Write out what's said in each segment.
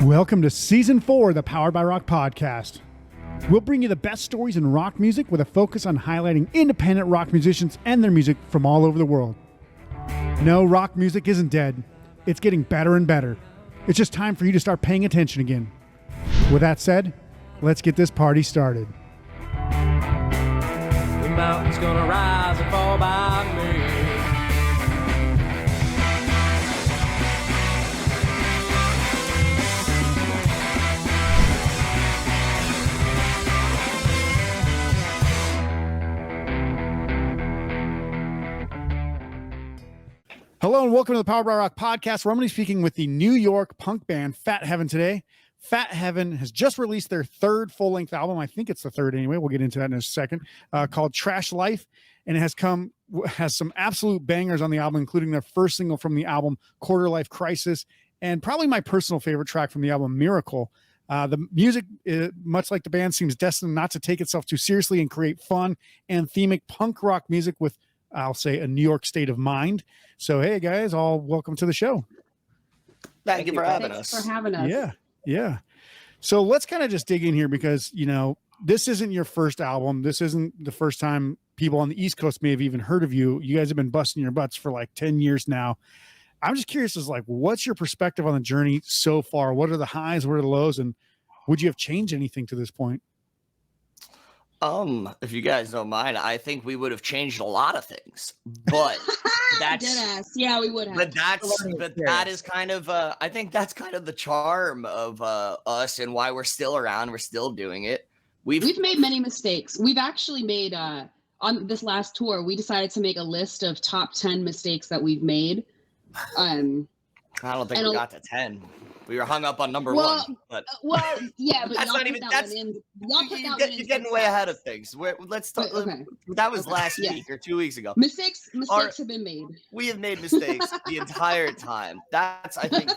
Welcome to Season 4 of the Powered by Rock podcast. We'll bring you the best stories in rock music with a focus on highlighting independent rock musicians and their music from all over the world. No, rock music isn't dead. It's getting better and better. It's just time for you to start paying attention again. With that said, let's get this party started. The mountain's gonna rise and fall by me. Hello and welcome to the Powered by Rock podcast, where I'm going to be speaking with the New York punk band Fat Heaven today. Fat Heaven has just released their third full-length album. I think it's the third anyway. We'll get into that in a second. Called Trash Life, and it has some absolute bangers on the album, including their first single from the album, Quarter Life Crisis, and probably my personal favorite track from the album, Miracle. The music, much like the band, seems destined not to take itself too seriously and create fun, anthemic punk rock music with, I'll say, a New York state of mind. So, hey, guys, all welcome to the show. Thank you for having us. Thanks for having us. Yeah. So let's kind of just dig in here because, you know, this isn't your first album. This isn't the first time people on the East Coast may have even heard of you. You guys have been busting your butts for like 10 years now. I'm just curious as like, what's your perspective on the journey so far? What are the highs? What are the lows? And would you have changed anything to this point? If you guys don't mind, I think we would have changed a lot of things, but yeah, we would have. But that is kind of, I think that's kind of the charm of us and why we're still around. We're still doing it. We've made many mistakes. We've actually made, on this last tour, we decided to make a list of top 10 mistakes that we've made. I don't think we got to 10. We were hung up on number one. But yeah, but that's not even. That's you're getting way ahead of things. Let's talk. Okay. That was last week or 2 weeks ago. Mistakes have been made. We have made mistakes the entire time. That's, I think,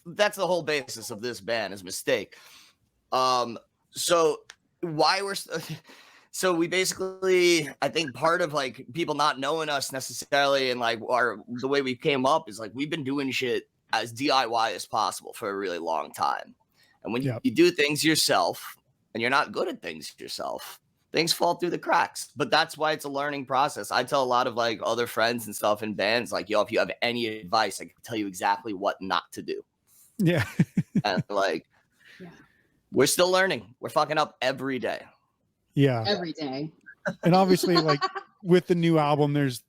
that's the whole basis of this band is mistake. So why we're. So we basically, I think part of like people not knowing us necessarily and like the way we came up is like we've been doing shit as DIY as possible for a really long time. And when you do things yourself and you're not good at things yourself, things fall through the cracks. But that's why it's a learning process. I tell a lot of like other friends and stuff in bands, like, yo, if you have any advice, I can tell you exactly what not to do. Yeah. And like, we're still learning. We're fucking up every day. Yeah. Every day. And obviously like with the new album, there's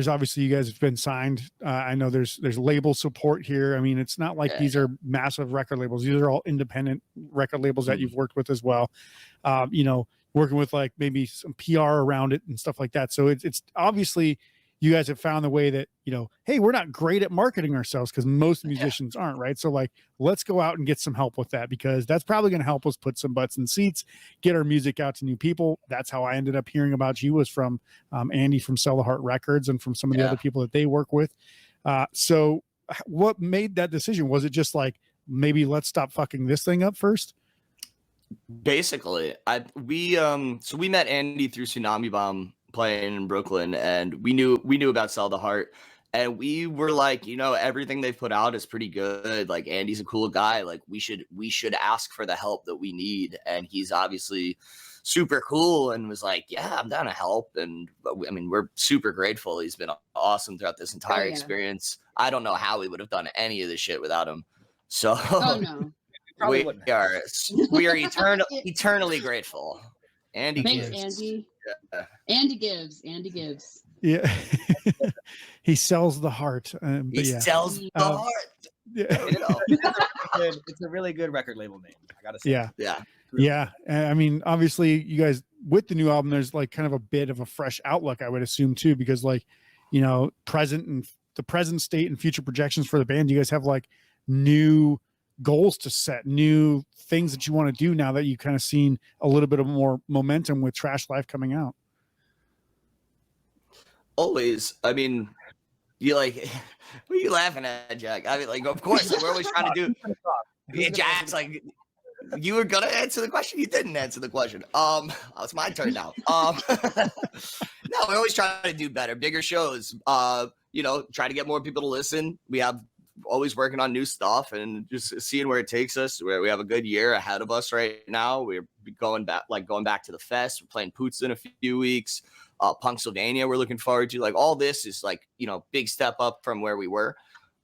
obviously you guys have been signed. I know there's label support here. I mean, it's not like these are massive record labels. These are all independent record labels that you've worked with as well. You know, working with like maybe some PR around it and stuff like that. So it's obviously you guys have found the way that, you know, hey, we're not great at marketing ourselves because most musicians aren't, right? So like, let's go out and get some help with that because that's probably going to help us put some butts in seats, get our music out to new people. That's how I ended up hearing about you was from Andy from Sell the Heart Records and from some of the other people that they work with. So what made that decision? Was it just like, maybe let's stop fucking this thing up first? Basically, we met Andy through Tsunami Bomb playing in Brooklyn, and we knew about Sell the Heart, and we were like, you know, everything they've put out is pretty good. Like Andy's a cool guy. Like we should ask for the help that we need, and he's obviously super cool and was like, yeah, I'm down to help. And I mean, we're super grateful. He's been awesome throughout this entire experience. I don't know how we would have done any of this shit without him. So no. we are eternally grateful. Andy Thanks, gives. Andy. Yeah. Andy gives. Yeah. He sells the heart. He sells the heart. Yeah. You know. It's a really good record label name, I gotta say. Yeah. I mean, obviously you guys with the new album, there's like kind of a bit of a fresh outlook, I would assume too, because like, you know, the present state and future projections for the band, you guys have like new goals to set, new things that you want to do now that you kind of seen a little bit of more momentum with Trash Life coming out. Always. I mean, you like, what are you laughing at, Jack? I mean, like, of course, we're always trying to do. Yeah, Jack's like, you were gonna answer the question. You didn't answer the question. It's my turn now. No, we always try to do better, bigger shows. You know, try to get more people to listen. We have always working on new stuff and just seeing where it takes us. Where we have a good year ahead of us right now. We're going back to the fest. We're playing Poots in a few weeks. Pennsylvania, we're looking forward to. Like, all this is like, you know, big step up from where we were.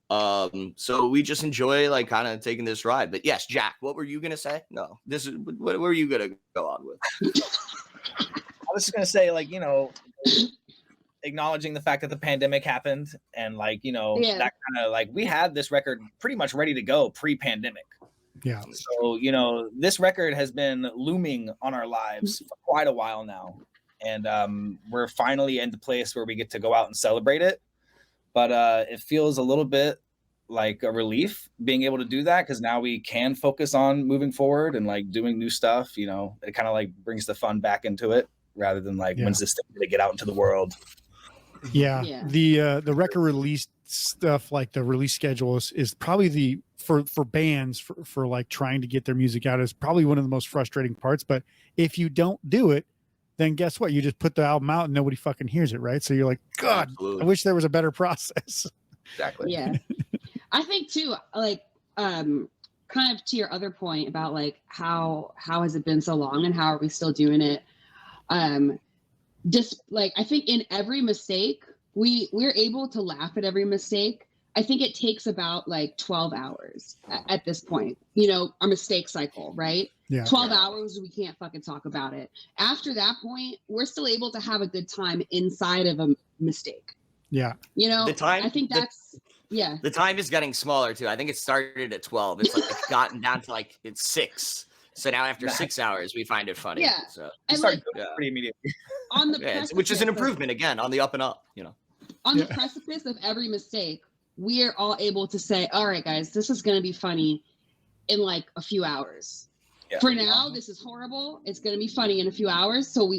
So we just enjoy like kind of taking this ride. But yes, Jack, what were you gonna say? No, this is what were you gonna go on with? I was just gonna say, like, you know, acknowledging the fact that the pandemic happened, and like, you know, that kind of like, we had this record pretty much ready to go pre-pandemic. Yeah. So, you know, this record has been looming on our lives for quite a while now, and we're finally in the place where we get to go out and celebrate it. But it feels a little bit like a relief being able to do that, because now we can focus on moving forward and like doing new stuff. You know, it kind of like brings the fun back into it, rather than like, when's this thing to get out into the world? Yeah. The record release stuff, like the release schedule is probably for bands for like trying to get their music out, is probably one of the most frustrating parts. But if you don't do it, then guess what? You just put the album out and nobody fucking hears it, right? So you're like, God, Absolutely. I wish there was a better process. Exactly. Yeah. I think too, like, kind of to your other point about like how has it been so long and how are we still doing it? Just like, I think in every mistake, we're able to laugh at every mistake. I think it takes about like 12 hours at this point, you know, our mistake cycle, right? Yeah. 12 hours, we can't fucking talk about it. After that point, we're still able to have a good time inside of a mistake. Yeah. You know, The time, I think that's, the time is getting smaller too. I think it started at 12. It's like gotten down to like, it's 6. So now after 6 hours, we find it funny. Yeah. So and Started like, pretty immediately. on the which is an precipice of- improvement again on the up and up, you know. on the precipice of every mistake, we are all able to say, all right, guys, this is going to be funny in like a few hours. Yeah. For now, this is horrible. It's going to be funny in a few hours. So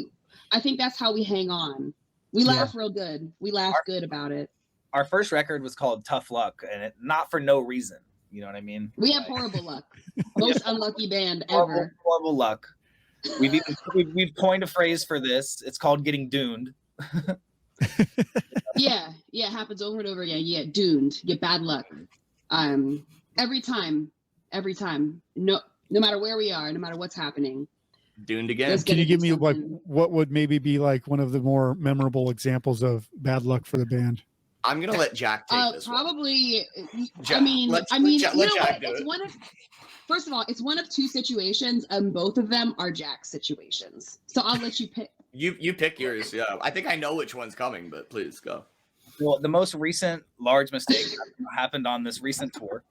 I think that's how we hang on. We laugh real good. We laugh good about it. Our first record was called Tough Luck, and not for no reason. You know what I mean? We have horrible luck. Most unlucky band ever. Horrible luck. We've coined a phrase for this. It's called getting dooned. Yeah, it happens over and over again. You get doomed. You get bad luck. Every time. No matter where we are, no matter what's happening. Doomed again. Can you give me like what would maybe be like one of the more memorable examples of bad luck for the band? I'm gonna let Jack take this. Probably. Jack, I mean, let you Jack know do what? it. First of all, it's one of two situations, and both of them are Jack's situations. So I'll let you pick. You pick yours. Yeah, I think I know which one's coming, but please go. Well, the most recent large mistake happened on this recent tour.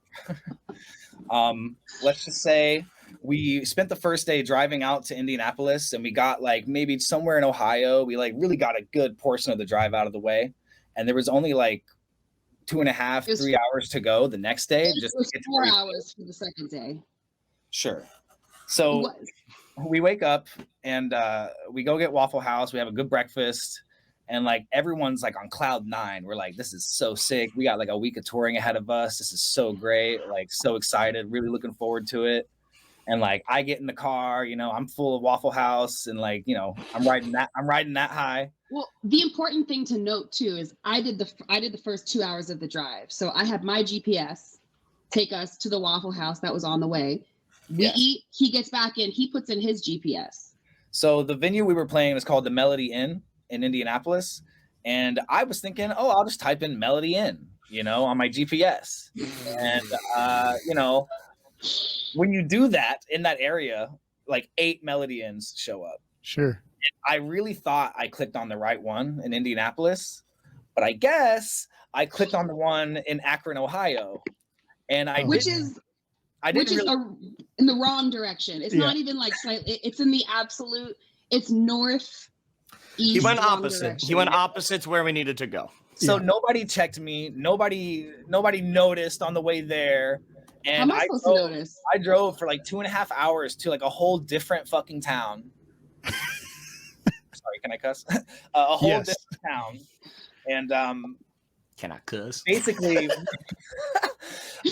Let's just say we spent the first day driving out to Indianapolis, and we got like maybe somewhere in Ohio. We like really got a good portion of the drive out of the way, and there was only like 2.5, 3 hours to go the next day. It was 4 hours for the second day. Sure. So we wake up and we go get Waffle House. We have a good breakfast, and like everyone's like on cloud 9. We're like, this is so sick. We got like a week of touring ahead of us. This is so great. Like, so excited. Really looking forward to it. And like, I get in the car, you know, I'm full of Waffle House, and like, you know, I'm riding that high. Well, the important thing to note too is I did the first 2 hours of the drive. So I had my GPS take us to the Waffle House that was on the way. We eat, he gets back in, he puts in his GPS. So the venue we were playing was called the Melody Inn in Indianapolis. And I was thinking, oh, I'll just type in Melody Inn, you know, on my GPS. And, you know, when you do that in that area, like 8 Melody Inns show up. Sure. And I really thought I clicked on the right one in Indianapolis, but I guess I clicked on the one in Akron, Ohio. And which is in the wrong direction. It's not even like slightly, it's in the absolute, it's north. He went opposite. He went opposite to where we needed to go. So nobody checked me. Nobody noticed on the way there. And how am I supposed to notice? I drove for like 2.5 hours to like a whole different fucking town. Sorry, can I cuss? A whole different town. And can I cuss? Basically,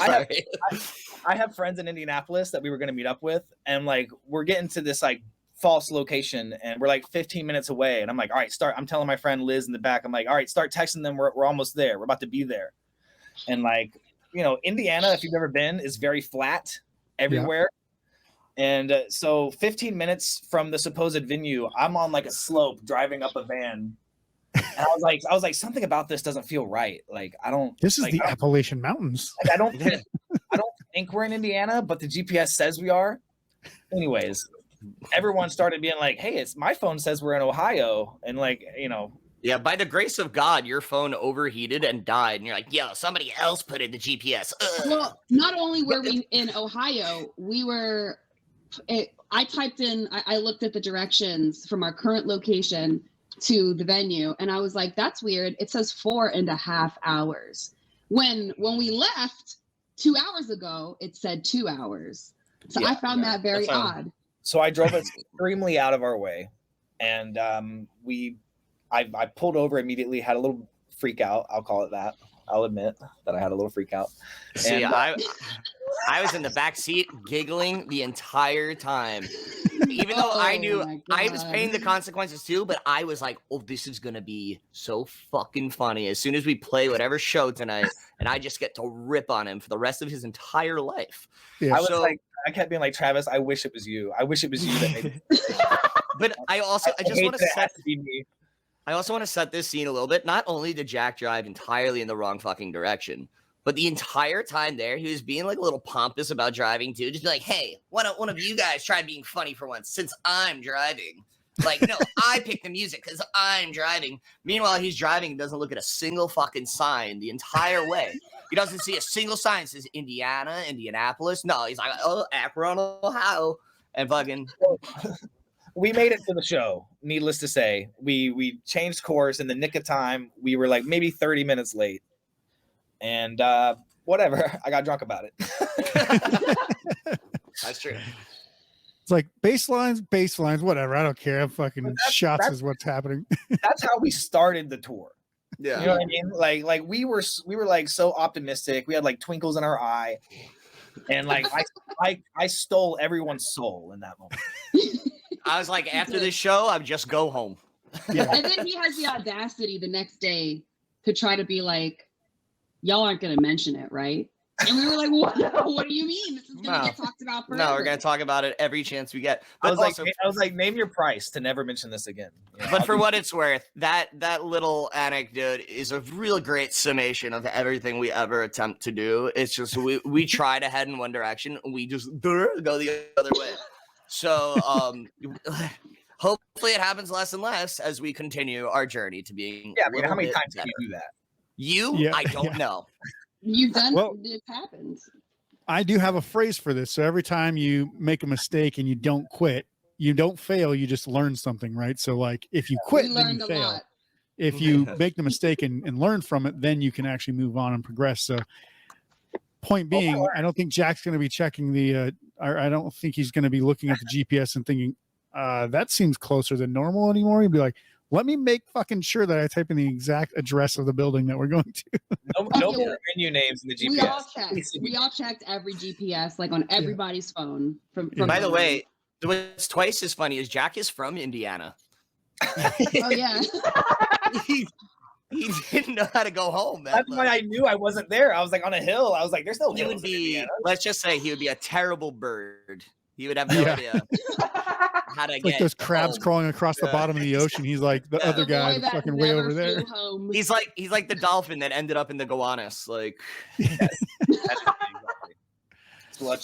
I have friends in Indianapolis that we were going to meet up with, and like we're getting to this like false location, and we're like 15 minutes away, and I'm like, all right, I'm telling my friend Liz in the back, I'm like, all right, start texting them, we're almost there, we're about to be there. And like Indiana, if you've ever been, is very flat everywhere. And so 15 minutes from the supposed venue, I'm on like a slope driving up a van. And I was like, something about this doesn't feel right. Like, I don't. This is like, the Appalachian Mountains. I don't think we're in Indiana, but the GPS says we are. Anyways, everyone started being like, "Hey, my phone says we're in Ohio," and Yeah, by the grace of God, your phone overheated and died, and you're like, "Yo, somebody else put in the GPS." Ugh. Well, not only were we in Ohio, I typed in, I looked at the directions from our current location to the venue, and I was like, that's weird. It says 4.5 hours. When we left 2 hours ago, it said 2 hours. So I found that very odd. So I drove extremely out of our way, and I pulled over immediately, had a little freak out. I'll call it that. I'll admit that I had a little freak out. See, and I was in the back seat giggling the entire time. Even though I knew I was paying the consequences too, but I was like, oh, this is going to be so fucking funny. As soon as we play whatever show tonight, and I just get to rip on him for the rest of his entire life. Yeah. I kept being like, Travis, I wish it was you. I wish it was you that made it. But I just want to set me. I also want to set this scene a little bit. Not only did Jack drive entirely in the wrong fucking direction, but the entire time there, he was being like a little pompous about driving too. Just be like, hey, why don't one of you guys try being funny for once since I'm driving? Like, no, I pick the music because I'm driving. Meanwhile, he's driving and doesn't look at a single fucking sign the entire way. He doesn't see a single sign that says Indiana, Indianapolis. No, he's like, oh, Akron, Ohio. And fucking... We made it to the show. Needless to say, we changed course in the nick of time. We were like maybe 30 minutes late, and whatever. I got drunk about it. That's true. It's like bass lines, whatever. I don't care. I'm fucking shots is what's happening. That's how we started the tour. Yeah, you know what I mean. Like we were like so optimistic. We had like twinkles in our eye, and like I stole everyone's soul in that moment. I was like, after this show, I would just go home. Yeah. And then he has the audacity the next day to try to be like, y'all aren't going to mention it, right? And we were like, what do you mean? This is going to get talked about forever. No, we're going to talk about it every chance we get. But I was like, name your price to never mention this again. You know? But for what it's worth, that little anecdote is a real great summation of everything we ever attempt to do. It's just we try to head in one direction, and we just go the other way. So hopefully it happens less and less as we continue our journey to being. Yeah, I mean, how many times can you do that? I don't know. You've done it happens. I do have a phrase for this. So every time you make a mistake and you don't quit, you don't fail, you just learn something, right? So like if you quit, then you fail. If you make the mistake and learn from it, then you can actually move on and progress. So point being, I don't think Jack's going to be checking I don't think he's going to be looking at the GPS and thinking, that seems closer than normal anymore. He'd be like, let me make fucking sure that I type in the exact address of the building that we're going to. No more menu names in the GPS. We all checked every GPS, like on everybody's phone. From By the way, what's twice as funny is Jack is from Indiana. Oh, yeah. He didn't know how to go home. That's why I knew I wasn't there. I was like on a hill. I was like, there's no hills. Let's just say he would be a terrible bird. He would have no idea how to get like those crabs crawling across the bottom of the ocean. He's like the other guy fucking way over there. He's like the dolphin that ended up in the Gowanus. Like,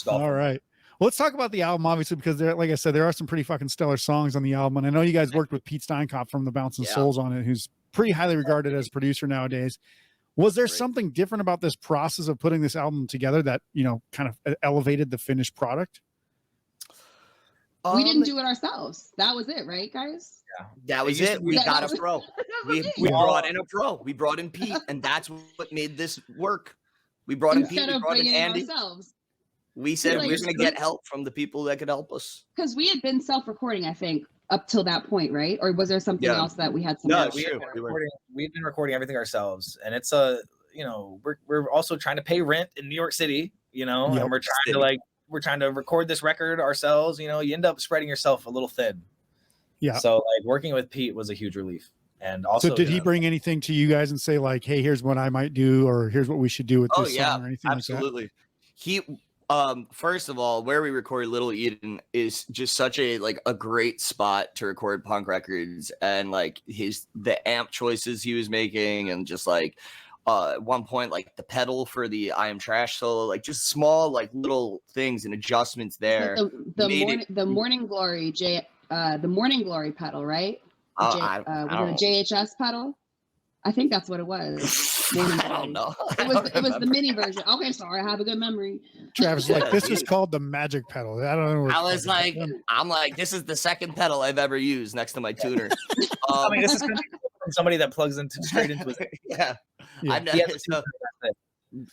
all right. Well, let's talk about the album, obviously, because there, like I said, there are some pretty fucking stellar songs on the album. And I know you guys worked with Pete Steinkopf from the Bouncing Souls on it, who's pretty highly regarded as a producer nowadays. Was there something different about this process of putting this album together that, kind of elevated the finished product? We didn't do it ourselves. That was it, right, guys? Yeah, that was it. We got a pro. We brought in a pro. We brought in Pete, and that's what made this work. We brought in Pete. We brought in Andy. Ourselves. We said we're going to get help from the people that could help us. Because we had been self-recording, I think, up till that point, right? Or was there something else that we had? We've been recording everything ourselves, and it's we're also trying to pay rent in New York City, and we're trying to record this record ourselves. You end up spreading yourself a little thin. Yeah. So working with Pete was a huge relief. And also, so did he bring anything to you guys and say like, hey, here's what I might do, or here's what we should do with this song or anything absolutely. like He first of all, where we record Little Eden is just such a great spot to record punk records, and like the amp choices he was making, and just like at one point like the pedal for the I Am Trash solo, like just small like little things and adjustments there. Like the Morning Glory the Morning Glory pedal, right? I was don't it a JHS pedal? I think that's what it was. I don't know. It was the mini version. Okay, sorry, I have a good memory. that. Travis is like, this is called the Magic Pedal. I don't know. What I was like, I'm like, this is the second pedal I've ever used next to my tuner. I mean, this is somebody that plugs straight into it. Yeah.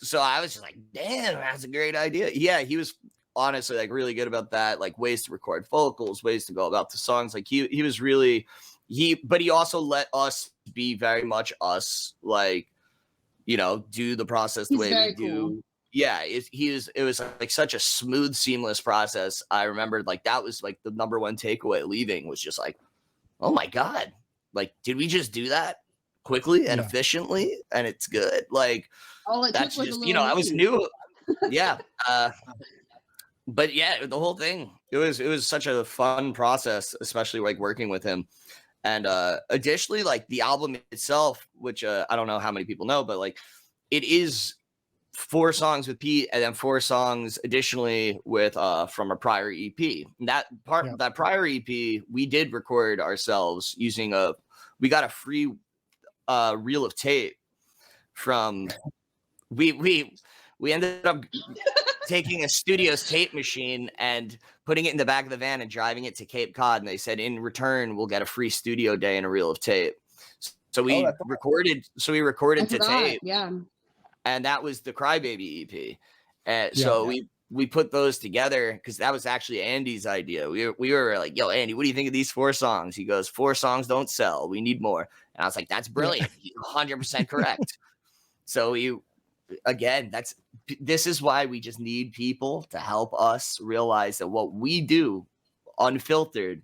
So I was just like, damn, that's a great idea. Yeah, he was honestly like really good about that, like ways to record vocals, ways to go about the songs. Like he was really but he also let us be very much us, like, you know, do the process the way we do. Cool. Yeah, it was like such a smooth, seamless process. I remembered like that was like the number one takeaway leaving was just like, oh my God, like, did we just do that quickly and efficiently? And it's good. Like, that's just, you know, I was new. Yeah. But yeah, the whole thing, it was such a fun process, especially like working with him. And additionally, like the album itself, which I don't know how many people know, but like it is 4 songs with Pete and then 4 songs additionally with from a prior EP. That prior EP we did record ourselves using we got a free reel of tape from we ended up taking a studio's tape machine and putting it in the back of the van and driving it to Cape Cod. And they said, in return, we'll get a free studio day and a reel of tape. So we recorded to tape. Yeah. And that was the Crybaby EP. So we put those together because that was actually Andy's idea. We were like, yo, Andy, what do you think of these 4 songs? He goes, 4 songs don't sell. We need more. And I was like, that's brilliant. He's 100% correct. So this is why we just need people to help us realize that what we do unfiltered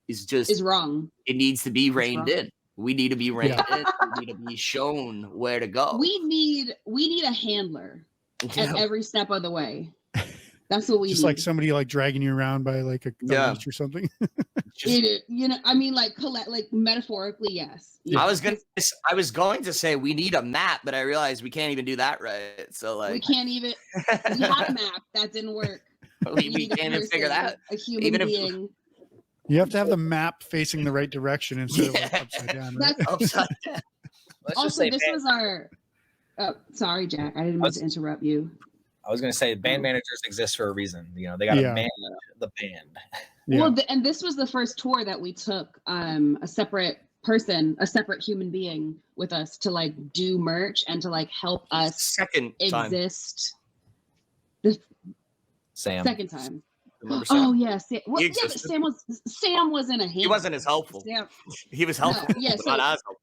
is wrong. It needs to be reined in. We need to be reined in. We need to be shown where to go. We need a handler at every step of the way. That's what we just need. Like somebody like dragging you around by like a leash or something. You know, I mean, like metaphorically, yes. Yeah. I was going to say we need a map, but I realized we can't even do that right. So like we can't even. We had a map that didn't work. we can't even figure that. A human being. You have to have the map facing the right direction instead of like upside down. Right? That's upside down. Also, this was our. Sorry, Jack. I didn't mean to interrupt you. I was going to say band managers exist for a reason. You know, they got to manage the band. Yeah. Well, and this was the first tour that we took a separate human being with us to like do merch and to like help us exist. Sam. Second time. Sam? Oh yeah, Sam. Well, yeah, but Sam wasn't a hand. He wasn't as helpful. He was helpful, but not as helpful.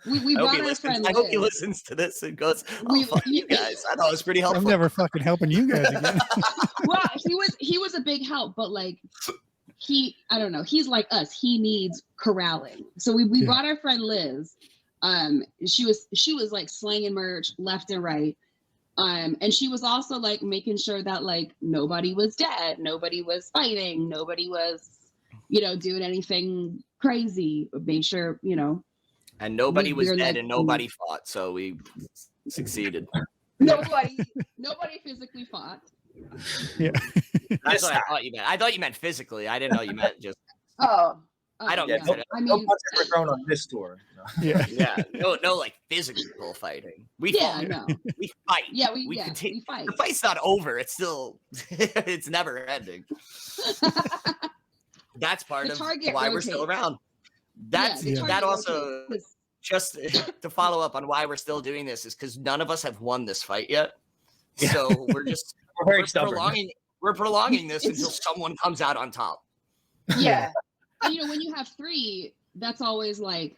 We brought our friend. I hope he listens to this and goes, fuck you guys. I thought it was pretty helpful. I'm never fucking helping you guys again. Well, he was a big help, but like I don't know. He's like us. He needs corralling. So we brought our friend Liz. She was like slanging merch left and right. And she was also like making sure that like nobody was dead, nobody was fighting, nobody was, you know, doing anything crazy. Made sure, you know. And nobody was dead, like, and nobody fought, so we succeeded. Nobody physically fought. Yeah. That's what I thought you meant. I thought you meant physically. I didn't know you meant just. I don't. Yeah, no punches were thrown on this tour. No. Yeah. No, like physical fighting. We fight. No. We fight. Yeah, we fight. The fight's not over. It's still. It's never ending. That's part of why we're still around. That also, just to follow up on why we're still doing this, is because none of us have won this fight yet. So we're prolonging this until someone comes out on top. Yeah. And, you know, when you have 3, that's always like,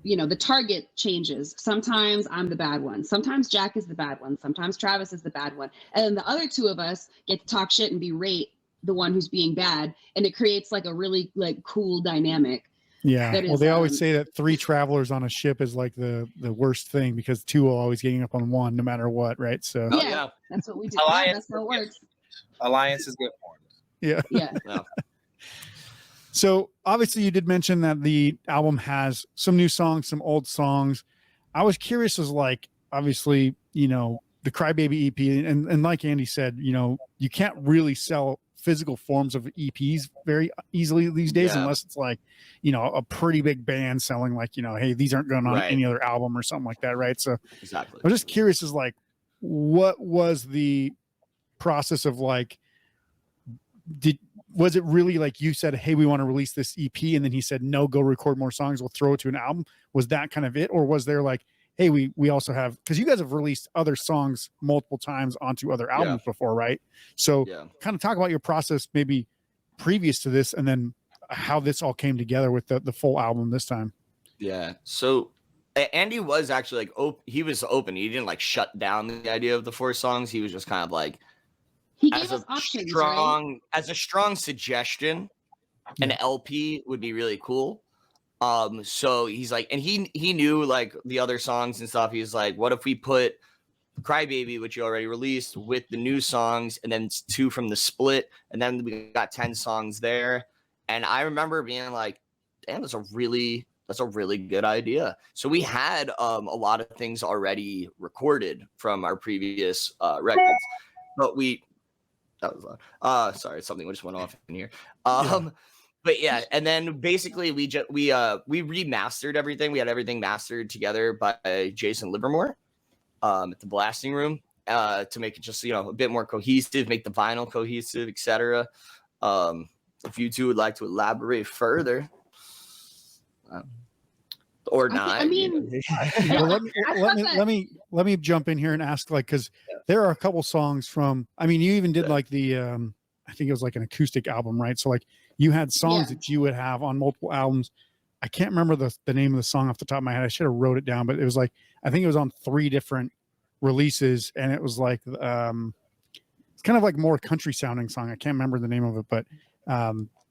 you know, the target changes. Sometimes I'm the bad one. Sometimes Jack is the bad one. Sometimes Travis is the bad one. And then the other 2 of us get to talk shit and berate the one who's being bad. And it creates like a really like cool dynamic. Yeah. That Well, is, they always say that 3 travelers on a ship is like the worst thing because 2 will always getting up on 1 no matter what, right? So Oh, yeah, yeah. that's what we do. Alliance Yeah, that's how it works. Alliances get formed. yeah. Yeah. Yeah. So obviously you did mention that the album has some new songs, some old songs. I was curious as like, obviously, you know, the Crybaby EP and like Andy said, you know, you can't really sell physical forms of EPs very easily these days, Yeah. unless it's like, you know, a pretty big band selling like, you know, hey, these aren't going on Right. any other album or something like that. Right. So Exactly. I'm just curious as like, what was the process of like, was it really like you said, hey, we want to release this EP, and then he said, no, go record more songs, we'll throw it to an album? Was that kind of it? Or was there like, hey, we also have, because you guys have released other songs multiple times onto other albums before, right? So kind of talk about your process maybe previous to this, and then how this all came together with the full album this time. Yeah. So Andy was actually like, he was open. He didn't like shut down the idea of the 4 songs. He was just kind of like, he gave us options, right? As a strong suggestion, an LP would be really cool. So he's like, and he knew like the other songs and stuff. He's like, what if we put Crybaby, which you already released, with the new songs, and then 2 from the split, and then we got 10 songs there. And I remember being like, damn, that's a really good idea. So we had a lot of things already recorded from our previous records, but that was loud. Sorry, something just went off in here. But yeah, and then basically we remastered everything. We had everything mastered together by Jason Livermore at the Blasting Room to make it just, you know, a bit more cohesive, make the vinyl cohesive, etc. If you two would like to elaborate further, or not. I mean, well, let me jump in here and ask, like, because there are a couple songs from, I mean, you even did like the I think it was like an acoustic album, right? So like you had songs that you would have on multiple albums. I can't remember the name of the song off the top of my head. I should have wrote it down, but it was like, I think it was on 3 different releases, and it was like it's kind of like more country sounding song. I can't remember the name of it, but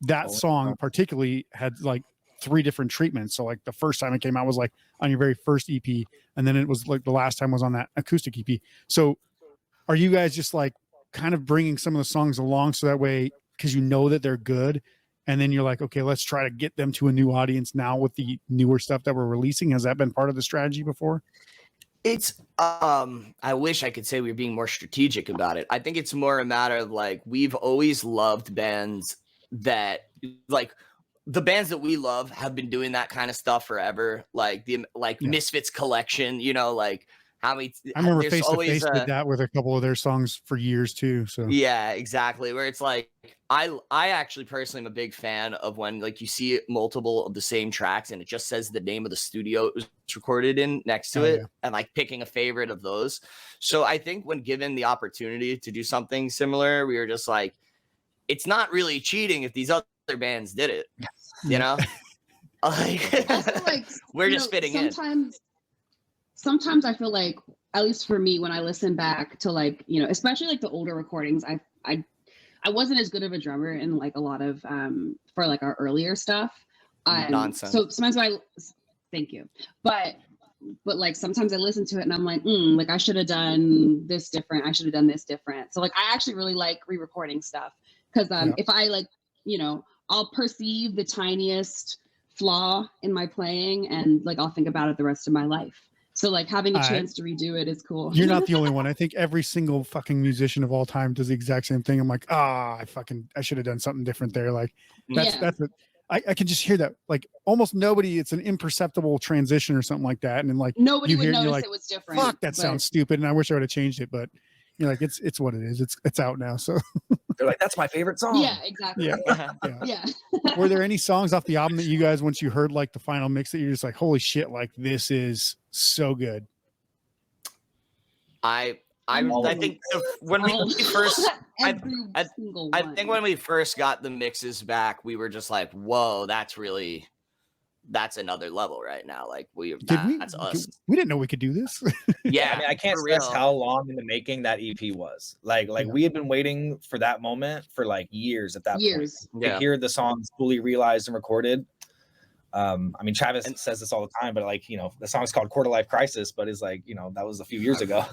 that song particularly had like 3 different treatments. So like the first time it came out was like on your very first EP, and then it was like the last time was on that acoustic EP. So are you guys just like kind of bringing some of the songs along so that way, because you know that they're good, and then you're like, okay, let's try to get them to a new audience now with the newer stuff that we're releasing? Has that been part of the strategy before? It's I wish I could say we were being more strategic about it. I think it's more a matter of like, we've always loved bands that like, the bands that we love have been doing that kind of stuff forever. Like Misfits collection, you know, like how many, I remember Face to Face did that with a couple of their songs for years too. So yeah, exactly. Where it's like, I actually personally am a big fan of when like you see multiple of the same tracks and it just says the name of the studio it was recorded in next to it, and like picking a favorite of those. So I think when given the opportunity to do something similar, we were just like, it's not really cheating if these other bands did it, you know. Like we're just fitting in. Sometimes I feel like, at least for me, when I listen back to like, you know, especially like the older recordings, I wasn't as good of a drummer in like a lot of for like our earlier stuff. Nonsense. So sometimes thank you, but like sometimes I listen to it and I'm like I should have done this different. I should have done this different. So like I actually really like re-recording stuff, because if I like, you know, I'll perceive the tiniest flaw in my playing and like I'll think about it the rest of my life. So like having a chance to redo it is cool. You're not the only one. I think every single fucking musician of all time does the exact same thing. I'm like, I should have done something different there. Like that's it. I can just hear that. Like almost nobody, it's an imperceptible transition or something like that. And then like nobody would notice it was different. Fuck, that sounds stupid. And I wish I would have changed it, but you're like, it's what it is. It's out now. So they're like, that's my favorite song. Yeah, exactly. Yeah. Were there any songs off the album that you guys, once you heard like the final mix, that you're just like, holy shit, like this is so good? I think when we first, I think when we first got the mixes back, we were just like, whoa, that's another level right now. Like that's us. We didn't know we could do this. Yeah, I mean, I can't stress how long in the making that EP was. Like we had been waiting for that moment for like years at that point. To hear the songs fully realized and recorded. I mean, Travis says this all the time, but like, you know, the song's called Quarter Life Crisis, but it's like, you know, that was a few years ago.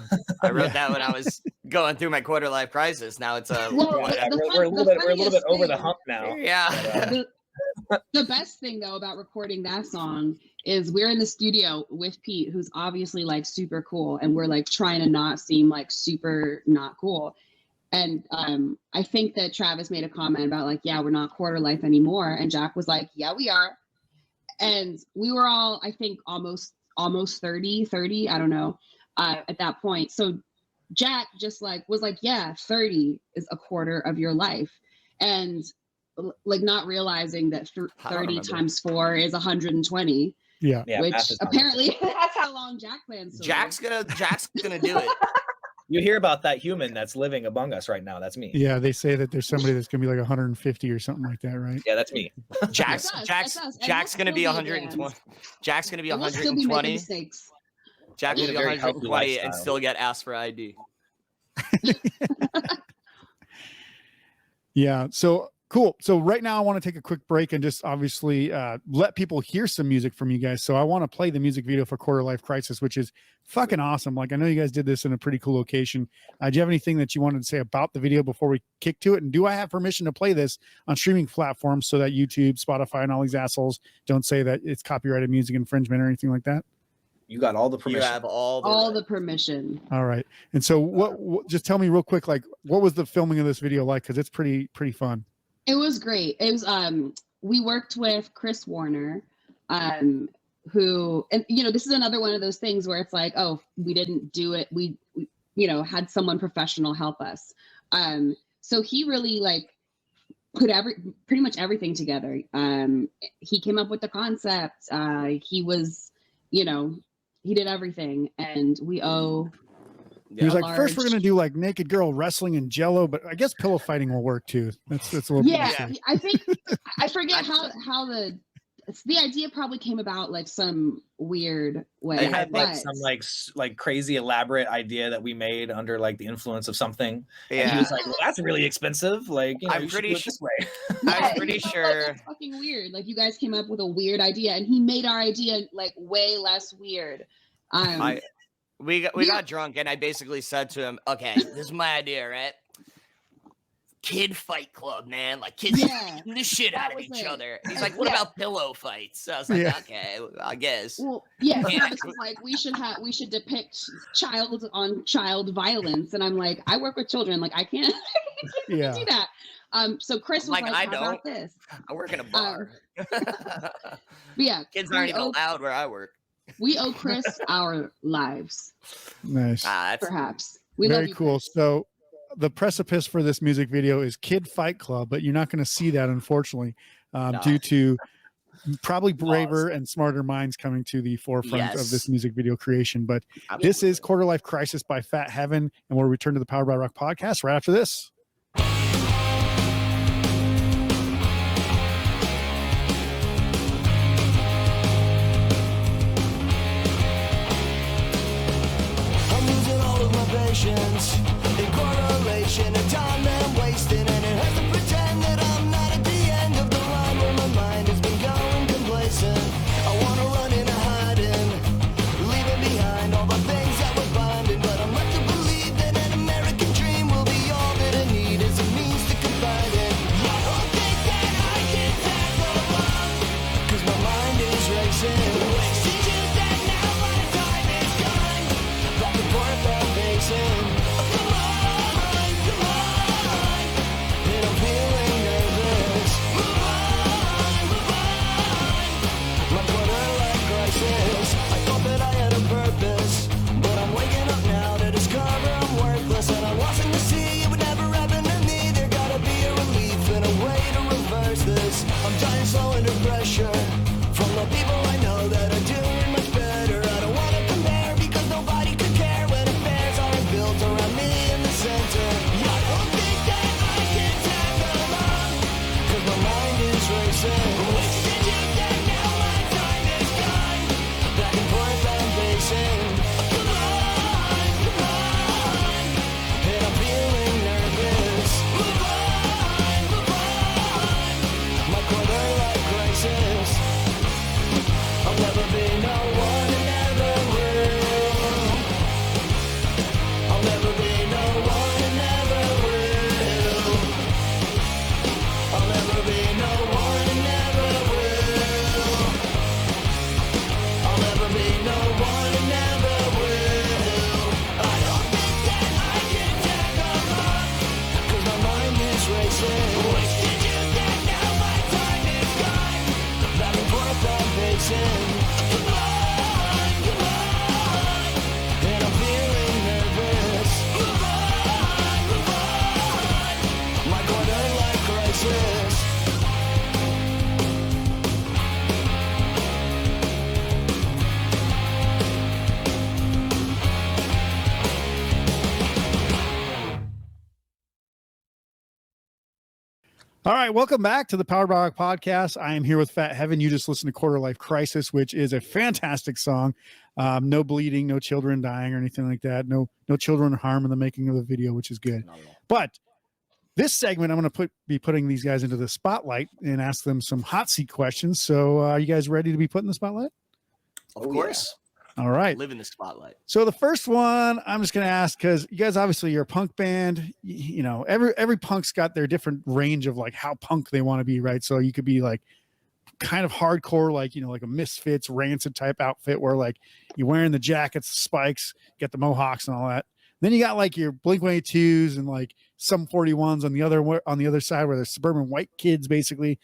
I wrote that when I was going through my quarter life crisis. Now it's a Well, we're a little bit over the hump now. yeah. The best thing though about recording that song is we're in the studio with Pete, who's obviously like super cool, and we're like trying to not seem like super not cool. And I think that Travis made a comment about like, yeah, we're not quarter life anymore, and Jack was like, yeah, we are. And we were all, I think, almost 30, I don't know, at that point. So Jack just like was like, yeah, 30 is a quarter of your life. And like not realizing that 30 times 4 is 120. Yeah. Which apparently that's how long Jack plans to Jack's gonna do it. You hear about that human that's living among us right now. That's me. Yeah, they say that there's somebody that's gonna be like 150 or something like that, right? Yeah, that's me. Jack's gonna be 120. Jack's gonna be 120. Jack will be 120 and still get asked for ID. Yeah. So cool. So right now I want to take a quick break and just obviously let people hear some music from you guys. So I want to play the music video for Quarter Life Crisis, which is fucking awesome. Like I know you guys did this in a pretty cool location. Do you have anything that you wanted to say about the video before we kick to it? And do I have permission to play this on streaming platforms so that YouTube, Spotify, and all these assholes don't say that it's copyrighted music infringement or anything like that? You got all the permission. You have all the permission. All right. And so what just tell me real quick, like what was the filming of this video like? Because it's pretty fun. It was great. It was we worked with Chris Warner, who, and you know, this is another one of those things where it's like, oh, we didn't do it. We you know, had someone professional help us. So he really like put pretty much everything together. He came up with the concept. He was, you know, he did everything, and we owe. He was like, first we're gonna do like naked girl wrestling and Jello, but I guess pillow fighting will work too. That's a little yeah. I think I forget how the idea probably came about like some weird way. It had like some like crazy elaborate idea that we made under like the influence of something. Yeah, and he was like, well, that's really expensive. Like, you know, I'm pretty sure. This way. I'm pretty sure. That's fucking weird. Like you guys came up with a weird idea, and he made our idea like way less weird. We got drunk, and I basically said to him, okay, this is my idea, right? Kid fight club, man. Like kids beating the shit out of each other. He's like, what about pillow fights? So I was like, okay, I guess. Well, yeah, Travis was like, we should depict child on child violence. And I'm like, I work with children. Like I can't do that. So Chris was like, how about this? I work in a bar. Yeah. Kids aren't even allowed where I work. We owe Chris our lives. Nice. Perhaps. Very cool. Chris. So the precipice for this music video is Kid Fight Club, but you're not going to see that, unfortunately, due to probably braver and smarter minds coming to the forefront of this music video creation. But this is Quarter Life Crisis by Fat Heaven, and we'll return to the Powered by Rock podcast right after this. In correlation and time I'm wasting, and it has to pretend that I'm not at the end of the line where my mind has been going complacent. I want to run in and hiding, leaving behind all the things that were binding, but I'm led to believe that an American dream will be all that I need as a means to confide in. I don't think that I can tackle alone, cause my mind is racing. Wasting just that now my time is gone, back and forth I'm facing. Come on, come on. All right, welcome back to the Powered by Rock podcast. I am here with Fat Heaven. You just listened to Quarter Life Crisis, which is a fantastic song. No bleeding, no children dying or anything like that. No children harm in the making of the video, which is good. But this segment, I'm going to be putting these guys into the spotlight and ask them some hot seat questions. So, are you guys ready to be put in the spotlight? Of course. All right. Live in the spotlight. So the first one I'm just going to ask, because you guys obviously you're a punk band. You know, every punk's got their different range of like how punk they want to be, right? So you could be like kind of hardcore, like, you know, like a Misfits, Rancid type outfit where like you're wearing the jackets, spikes, get the mohawks and all that. Then you got like your Blink-182s and like some 41s on the other side where they're suburban white kids, basically.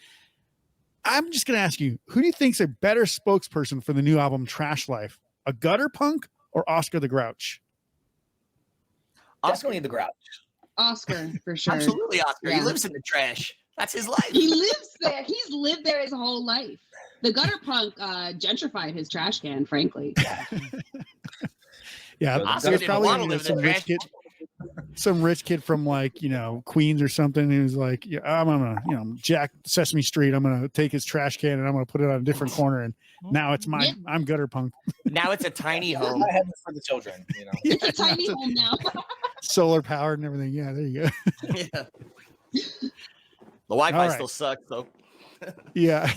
I'm just going to ask you, who do you think's a better spokesperson for the new album Trash Life? A gutter punk or Oscar the Grouch? Definitely the Grouch. Oscar for sure. Absolutely, Oscar. Yeah. He lives in the trash. That's his life. He lives there. He's lived there his whole life. The gutter punk gentrified his trash can, frankly. Yeah, Oscar there's didn't probably want to you know, live in the trash. some rich kid from like, you know, Queens or something who's like, yeah, I'm gonna, you know, Jack Sesame Street. I'm gonna take his trash can and I'm gonna put it on a different corner, and now it's mine. Yeah. I'm gutter punk. Now it's a tiny home. I have it for the children, you know. It's a tiny home now. Solar powered and everything. Yeah, there you go. Yeah. The Wi-Fi All right. still sucks, though. Yeah.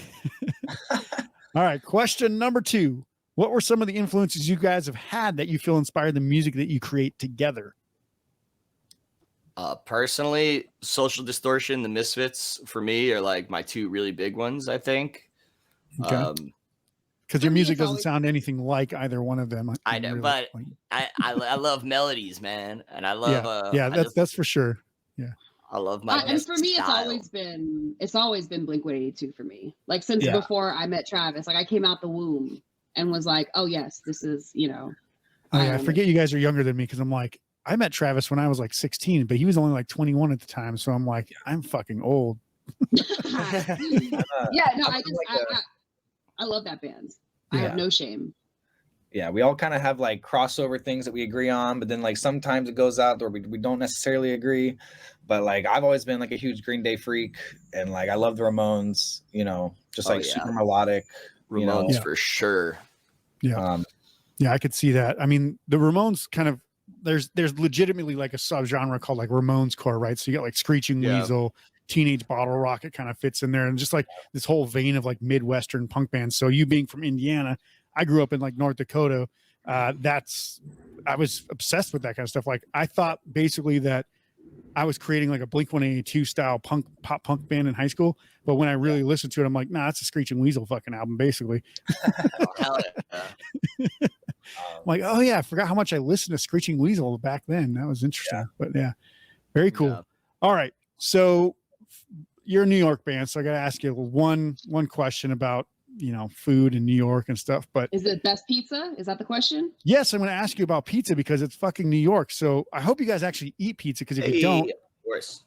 All right. Question number 2. What were some of the influences you guys have had that you feel inspired the music that you create together? Personally, Social Distortion, the Misfits, for me, are like my two really big ones, I think. Okay. Because For your me, music it's doesn't always- sound anything like either one of them. I know, but I love melodies, man, and I love yeah, that's for sure. I love my And for me, style. it's always been Blink-182 for me. Like since Yeah. before I met Travis, like I came out the womb and was like, oh yes, this is, you know. Oh, yeah, I forget you guys are younger than me because I'm like, I met Travis when I was like 16, but he was only like 21 at the time. So I'm like, I'm fucking old. Yeah, no, I feel like I love that band. I Yeah. have no shame. Yeah, we all kind of have like crossover things that we agree on, but then like sometimes it goes out where we don't necessarily agree. But like I've always been like a huge Green Day freak, and like I love the Ramones, you know, just Oh, like yeah. super melodic. You know, Ramones Yeah. for sure. Yeah. Yeah, I could see that. I mean, the Ramones kind of there's legitimately like a subgenre called like Ramones core, right? So you got like Screeching Yeah. Weasel, Teenage Bottle Rocket kind of fits in there, and just like this whole vein of like Midwestern punk bands. So you being from Indiana, I grew up in like North Dakota. I was obsessed with that kind of stuff. Like I thought basically that I was creating like a Blink-182 style pop punk band in high school. But when I really listened to it, I'm like, nah, it's a Screeching Weasel fucking album, basically. Oh, hell yeah. I'm like, oh yeah, I forgot how much I listened to Screeching Weasel back then. That was interesting. But yeah, very cool. Yeah. All right. So you're a New York band. So I got to ask you one question about, you know, food in New York and stuff. But Is it best pizza? Is that the question? yes, I'm going to ask you about pizza because it's fucking New York. So I hope you guys actually eat pizza, because if Hey, you don't, of course.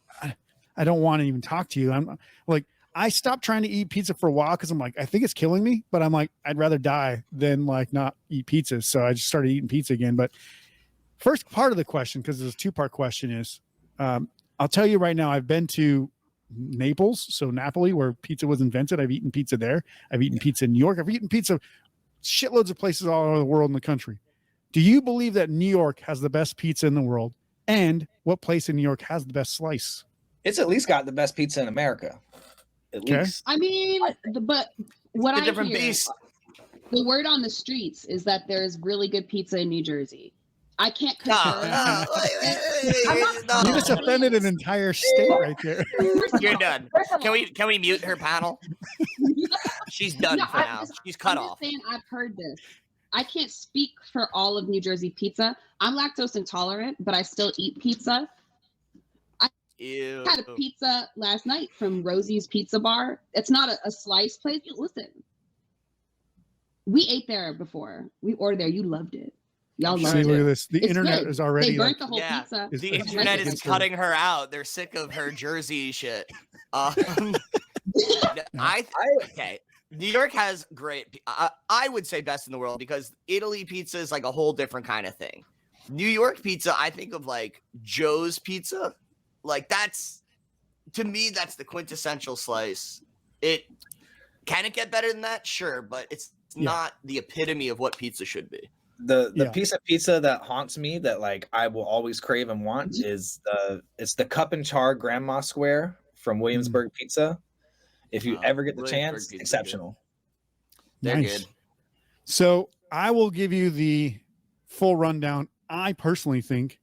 I don't want to even talk to you. I'm like, I stopped trying to eat pizza for a while because I'm like, I think it's killing me, but I'm like, I'd rather die than like not eat pizza. So I just started eating pizza again. But first part of the question, because there's a 2-part question, is I'll tell you right now, I've been to Naples, so Napoli, where pizza was invented. I've eaten pizza there. I've eaten pizza in New York. I've eaten pizza shitloads of places all over the world in the country. Do you believe that New York has the best pizza in the world? And what place in New York has the best slice? it's at least got the best pizza in America. At Okay. least. I mean, but what It's a I different hear, beast. the word on the streets is that there's really good pizza in New Jersey. I can't No, confirm. no, I'm not- no. You just offended an entire state right there. You're done. Can we mute her panel? She's done No, for I'm now. just- She's cut I'm just off. saying I've heard this. I can't speak for all of New Jersey pizza. I'm lactose intolerant, but I still eat pizza. Ew. I had a pizza last night from Rosie's Pizza Bar. It's not a slice place. Listen, we ate there before. We ordered there. You loved it. Y'all See, loved See, look at it. this. The It's internet good. is already They like, burnt the whole Yeah. pizza. Is- The It's internet like- is cutting her out. They're sick of her Jersey shit. Okay. New York has great. I would say best in the world, because Italy pizza is like a whole different kind of thing. New York pizza, I think of like Joe's Pizza. Like that's to me, that's the quintessential slice. It can it get better than that? Sure, but it's not the epitome of what pizza should be. The piece of pizza that haunts me, that like I will always crave and want, is it's the cup and char grandma square from Williamsburg Pizza. If you ever get the chance, Pizza, exceptional. They're Nice. good. So I will give you the full rundown. I personally think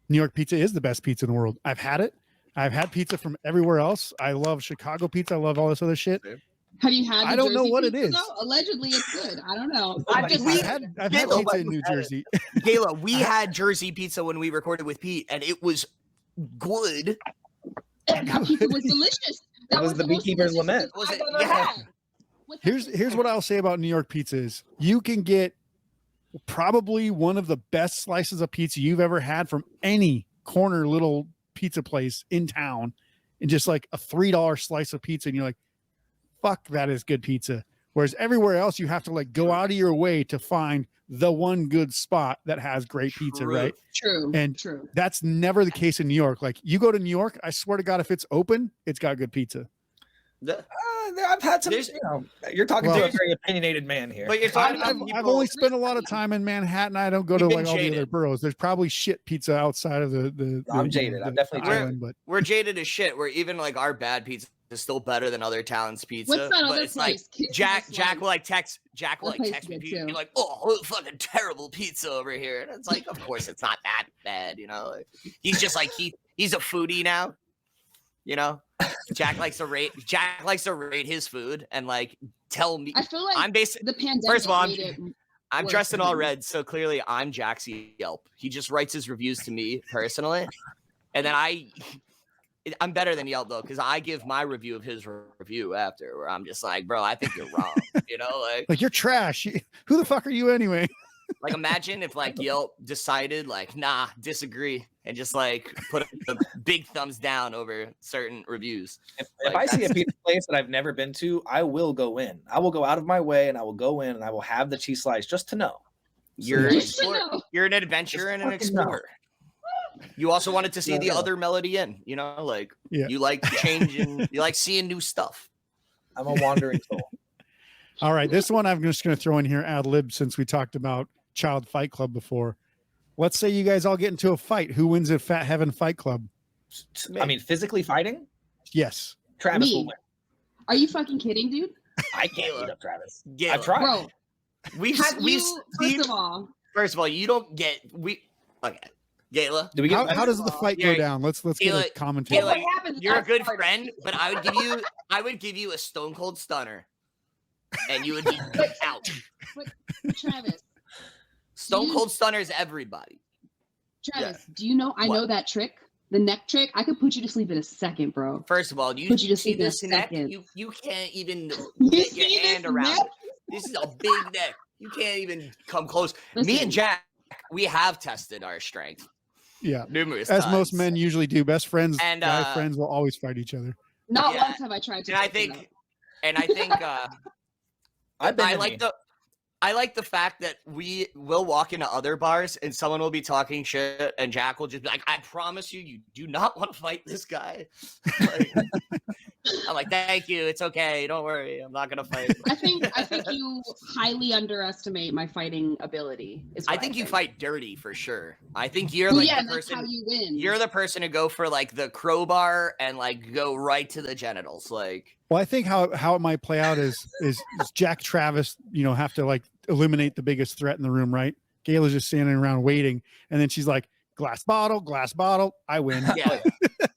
New York pizza is the best pizza in the world. I've had it. I've had pizza from everywhere else. I love Chicago pizza. I love all this other shit. Have you had? I don't know Jersey what it pizza, is. though? Allegedly, it's good. I don't know. I've I've had pizza in New Jersey. Gayla, we had Jersey pizza when we recorded with Pete, and it was good. That pizza was delicious. That was the the most beekeeper's delicious lament. Was I've it? ever Yeah. had. With the Here's what I'll say about New York pizza is you can get probably one of the best slices of pizza you've ever had from any corner little pizza place in town, and just like a $3 slice of pizza, and you're like, fuck, that is good pizza. Whereas everywhere else you have to like go out of your way to find the one good spot that has great pizza, True. right? True. And true. that's never the case in New York. Like you go to New York, I swear to God, if it's open, it's got good pizza. I've had some. There's- You're talking Well- to a very opinionated man here. But you're talking about I've people, only spent a lot of time in Manhattan. I don't go to You've like been all the other jaded. boroughs. There's probably shit pizza outside of the I'm you jaded. know, I'm the definitely island, but we're jaded as shit. Where even like our bad pizza is still better than other towns' pizza. What's that but other it's like place? Kids Jack Place. will like text That place text me is good, and be too. like, oh, fucking terrible pizza over here. And it's like, of course it's not that bad, you know. Like, he's just like he's a foodie now, you know. Jack likes to rate his food and like tell me. I feel like I'm basically the pandemic first of all, made it I'm worse dressed in for all him. red, so clearly I'm Jack's Yelp. He just writes his reviews to me personally, and then I'm better than Yelp though, because I give my review of his review after, where I'm just like, bro, I think you're wrong. You know, like you're trash. Who the fuck are you anyway? like imagine if like Yelp decided like, nah, disagree, and just like put a big thumbs down over certain reviews. If Like, I see a that's- pizza place that I've never been to, I will go in. I will go out of my way and I will go in and I will have the cheese slice just to know. You're an Just to explorer. know. You're an adventurer and an fucking know. explorer. You also wanted to see the Yeah. other Melody Inn, you know, like Yeah. you like changing, you like seeing new stuff. I'm a wandering soul. All right, this one I'm just going to throw in here ad lib since we talked about Child Fight Club before. Let's say you guys all get into a fight. Who wins at Fat Heaven Fight Club? I mean, physically fighting, Yes. Travis Me. will win. Are you fucking kidding, dude? I can't beat up Travis. Gayla, I've tried. Bro, We've have we've you? seen, First of all, you don't get okay. Gayla, Do we get How does the fight go Yeah, down? Let's get Gayla- a commentary. Gayla, what happens? you're a after good party? friend, but I would give you a stone cold stunner, and you would be out. Travis, Stone You- cold stunners everybody. Travis, do you know? I What? know that trick. The neck trick. I could put you to sleep in a second, bro. First of all, you Put you to see sleep in a this neck? second. You can't even You get your see hand this around neck? it. This is a big neck. You can't even come close. Me Listen. and Jack, we have tested our strength Yeah. numerous As times. most men usually do. Best friends, And, guy friends will always fight each other. Not Yeah. once have I tried to. And I fuck him think, up. I've been I to like me. I like the fact that we will walk into other bars and someone will be talking shit and Jack will just be like, I promise you do not want to fight this guy. Like, I'm like, thank you. It's okay. Don't worry. I'm not going to fight. I think you highly underestimate my fighting ability. Is I what think you fight dirty for sure. I think you're Well, like yeah, the and that's how person. you win. You're the person to go for like the crowbar and like go right to the genitals. Like, Well, I think how it might play out is Jack Travis, have to like eliminate the biggest threat in the room, right? Gayla's just standing around waiting, and then she's like, glass bottle, I win. yeah,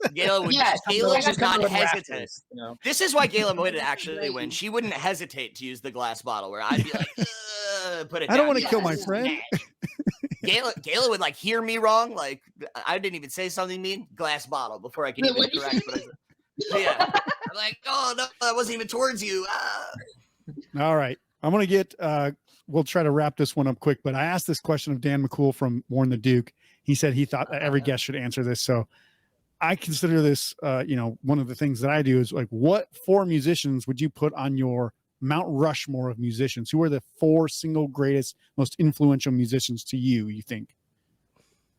Gayla would. Yeah, Gayla would not With hesitate. rafters, you know? This is why Gayla would actually Great. win. She wouldn't hesitate to use the glass bottle. Where I'd be like, put it. I don't down. want to Yeah, kill my this is friend. Gayla would like hear me wrong. Like I didn't even say something mean. Glass bottle before I could Wait, even what'd you correct. What I said. Yeah, I'm like, oh no, that wasn't even towards you. Ah. All right. I'm going to get, we'll try to wrap this one up quick, but I asked this question of Dan McCool from Warren the Duke. He said he thought that every guest should answer this. So I consider this, one of the things that I do is like, what 4 musicians would you put on your Mount Rushmore of musicians? Who are the 4 single greatest, most influential musicians to you think?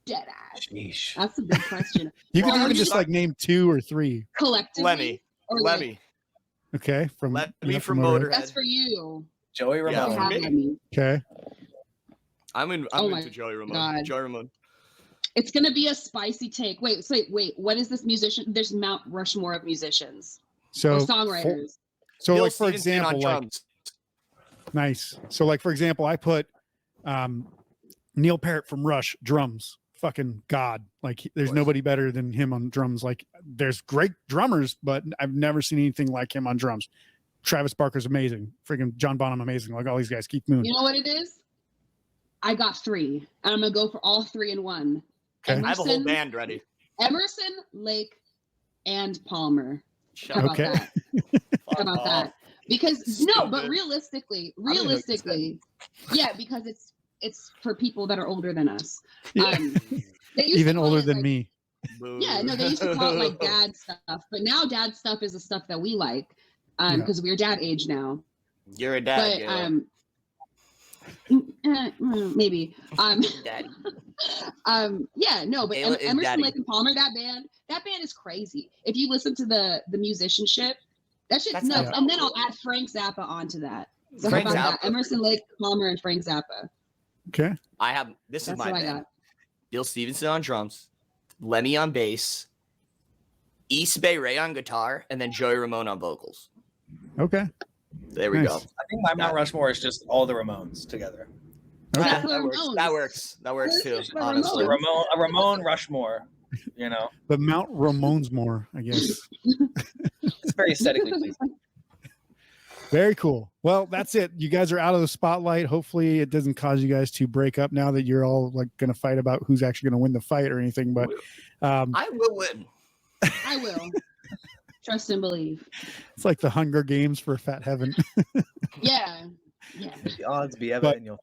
Dead ass. Sheesh. That's a big question. You Well, can I'm even just just- like name 2 or 3. Collectively, Lemmy. or like, Lemmy. Okay, from Lemmy from Motorhead. that's for you. Joey Yeah, Ramone. for Have me. Lemmy. Okay, I'm Oh my into Joey Ramone. God. Joey Ramone. It's gonna be a spicy take. Wait. What is this musician? There's Mount Rushmore of musicians so or for- songwriters. so Bill like for Stevenson on example, like drums. nice. So like for example, I put Neil Peart from Rush drums. Fucking god! Like there's course. nobody better than him on drums. Like there's great drummers, but I've never seen anything like him on drums. Travis Barker's amazing. Freaking John Bonham amazing. Like all these guys. Keith Moon. You know what it is? I got 3, and I'm gonna go for all 3 in one. Okay. I have a whole band ready. Emerson, Lake, and Palmer. Shut How up. about Okay. that? How about that? Because no, but Stupid. realistically, yeah, because it's for people that are older than us. Yeah. They used to Even call older it, than like- me. Boo. Yeah, no, they used to call it like dad stuff, but now dad stuff is the stuff that we like, Yeah. because we're dad age now. You're a dad. But maybe Daddy. yeah, no, but Ayla is Emerson, daddy. Lake and Palmer, that band is crazy. If you listen to the musicianship, that shit's That's nuts. not And then cool. I'll add Frank Zappa onto that. So Frank how about that? Zappa. Emerson, Lake, Palmer, and Frank Zappa. Okay. I have this is That's my what I band. got. Bill Stevenson on drums, Lemmy on bass, East Bay Ray on guitar, and then Joey Ramone on vocals. Okay. There we Nice. go. I think my Mount Rushmore is just all the Ramones together. Okay. That's That the works. Ramones. That works. That works too. That's the Honestly. Ramones. A Ramone Rushmore. You know, The Mount Ramones more, I guess. it's very aesthetically pleasing. Very cool. Well, that's it. You guys are out of the spotlight. Hopefully it doesn't cause you guys to break up now that you're all like going to fight about who's actually going to win the fight or anything. But I will win. I will. Trust and believe. it's like the Hunger Games for Fat Heaven. Yeah. Yeah. The odds be ever But- in your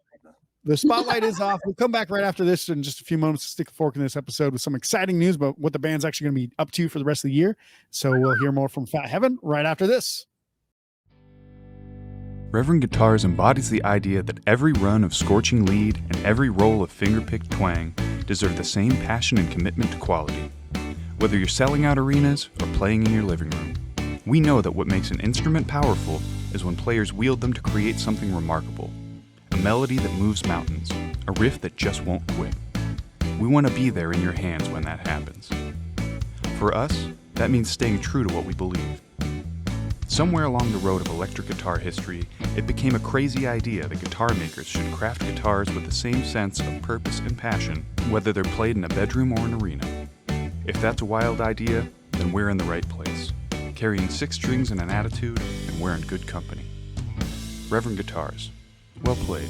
The spotlight is off. We'll come back right after this in just a few moments to stick a fork in this episode with some exciting news about what the band's actually going to be up to for the rest of the year. So we'll hear more from Fat Heaven right after this. Reverend Guitars embodies the idea that every run of scorching lead and every roll of finger-picked twang deserve the same passion and commitment to quality. Whether you're selling out arenas or playing in your living room, we know that what makes an instrument powerful is when players wield them to create something remarkable. A melody that moves mountains, a riff that just won't quit. We want to be there in your hands when that happens. For us, that means staying true to what we believe. Somewhere along the road of electric guitar history, it became a crazy idea that guitar makers should craft guitars with the same sense of purpose and passion, whether they're played in a bedroom or an arena. If that's a wild idea, then we're in the right place, carrying 6 strings and an attitude, and we're in good company. Reverend Guitars. Well played.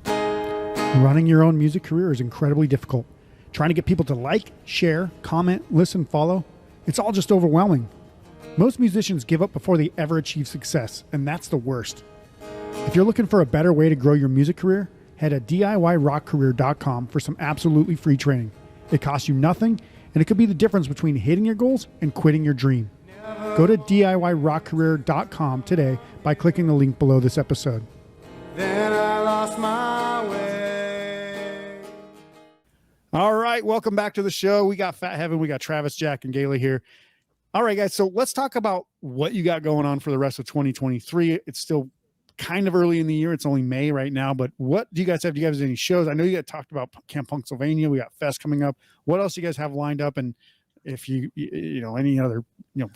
Running your own music career is incredibly difficult. Trying to get people to like, share, comment, listen, follow, it's all just overwhelming. Most musicians give up before they ever achieve success, and that's the worst. If you're looking for a better way to grow your music career, head to DIYrockcareer.com for some absolutely free training. It costs you nothing, and it could be the difference between hitting your goals and quitting your dream. Go to DIYrockcareer.com today by clicking the link below this episode. Then I lost my way. All right, welcome back to the show. We got Fat Heaven, we got Travis, Jack, and Gayla here. All right, guys, so let's talk about what you got going on for the rest of 2023. It's still kind of early in the year. It's only May right now, but what do you guys have? Do you guys have any shows? I know you got talked about Camp Punksylvania. We got Fest coming up. What else do you guys have lined up? And if you know, any other,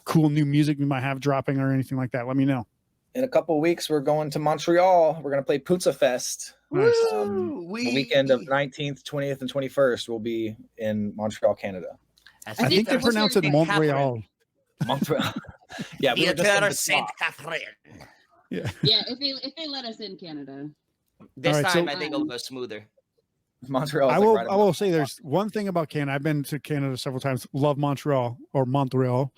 cool new music we might have dropping or anything like that, let me know. In a couple of weeks, we're going to Montreal. We're going to play Pizza Fest. Nice. The weekend of 19th, 20th, and 21st will be in Montreal, Canada. I think they that was pronounce it your- Montreal. Montreal. Yeah, we were just on Theater the Saint spot. Catherine. Yeah. Yeah, if they let us in Canada. This All right, time so- I think it'll go smoother. Montreal. I will say there's one thing about Canada. I've been to Canada several times. Love Montreal or Montreal.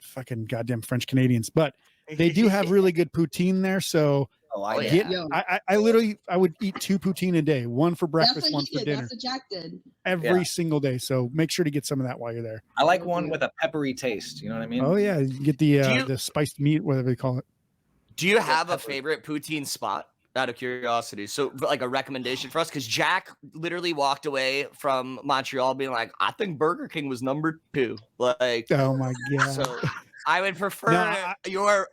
Fucking goddamn French Canadians. But they do have really good poutine there. So Oh, Oh, yeah. get, Yo. I literally would eat 2 poutine a day, one for That's breakfast, what one he for did. dinner, That's what Jack did. every Yeah. single day. So make sure to get some of that while you're there. I like one with a peppery taste. You know what I mean? Oh yeah, you can get the Do you- the spiced meat, whatever they call it. Do you have a favorite poutine spot? out of curiosity? So, like a recommendation for us, because Jack literally walked away from Montreal being like, "I think Burger King was number 2." Like, Oh my god. so I would prefer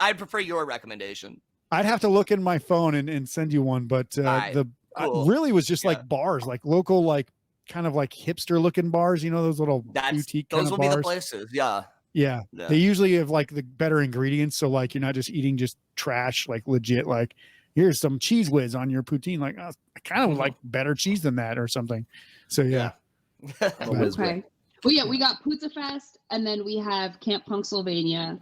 I'd prefer your recommendation. I'd have to look in my phone and send you one, but Alright, cool. really was just Yeah. like bars, like local, like kind of like hipster looking bars, you know, those little boutique kind Those of will be the bars. places. Yeah. Yeah. Yeah. They usually have like the better ingredients. So like you're not just eating just trash, like legit, like here's some cheese whiz on your poutine. Like I kind of like better cheese than that or something. So yeah. Okay. Well, yeah, we got Pizza Fest, and then we have Camp Punksylvania.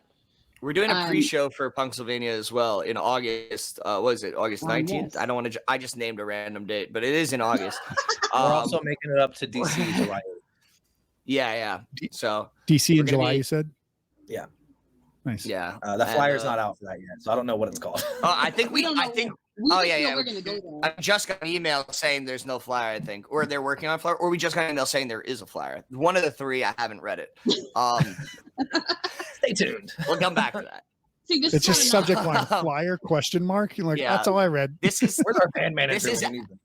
We're doing a pre-show for Punksylvania as well in August. What is it? August 19th? Yes. I don't want to. I just named a random date, but it is in August. We're also making it up to DC in July. Yeah. So DC in We're gonna July, be- you said? Yeah. Nice. yeah. The flyer's not out for that yet, so I don't know what it's called. I think We don't know. We Oh, just yeah, know yeah. We're gonna go there. I just got an email saying there's no flyer. I think, or they're working on a flyer, or we just got an email saying there is a flyer. One of the three. I haven't read it. Stay tuned. We'll come back to that. See, this It's is just kinda subject line flyer question mark. You're like, Yeah. that's all I read. This is Where's our band manager? This is- when we need them?